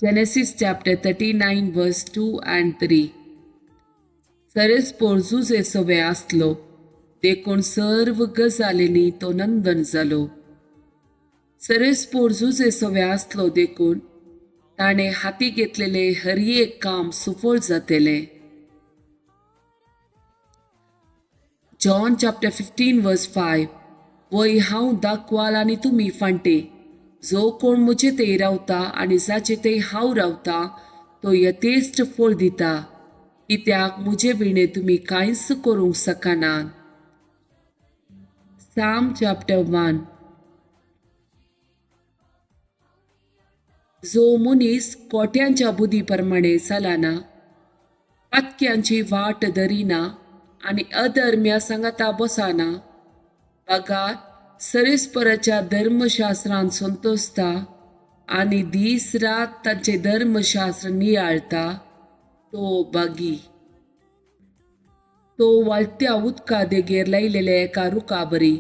Genesis chapter 39 verse 2 and 3. सरेस पोरजूजे सवे आसलो, देखून सर्व गजालींनी तो नंदन जालो. सरेस पोरजूजे सवे आसलो देखून ताणे हाती घेतलेले हर एक काम सुफळ जातेले. John chapter 15 verse 5. वय हांव दाखवाल आनी तुमी फांटे. जो कोण मुझे ते रावता आनी जाचे ते हांव रावता तो यथेश्ट फळ दिता, कित्याक मुझे विणे तुमी कांयच करूंक शकनात. Psalm chapter 1. जो मनीस कोट्यांच्या बुद्धी प्रमाणे चलना, पत्क्यांची वाट धरिना आनी अधर्म्या सांगाता बसना, बगात सरेस्पराच्या धर्मशास्त्रांत संतोसता आनी दीस रात तांचे धर्मशास्त्र नियाळता, तो बागी. तो वाळत्या उदका देगेर लायलेले एका रुखाबरी,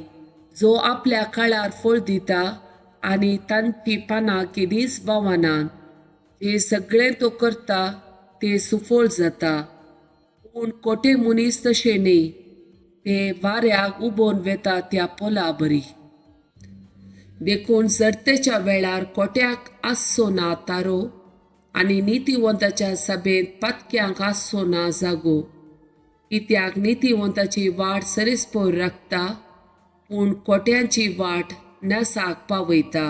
जो आपल्या काळार फळ दिता आनी तांची पानां केदींच बावनात. जे सगळें तो करता ते सुफळ जाता. पूण कोटे मनीस तशे न्ही, ते वाऱ्याक उबोवन वेता त्या पोला बरी. देखून सर्तेच्या वेळार कोट्याक आसचो ना तारो आनी नितीवंताच्या सभेंत पत्क्यांक आसचो ना जागो, कित्याक नितीवंताची वाट सरेस्पोर राखता, पूण कोट्यांची वाट नासाक पावयता.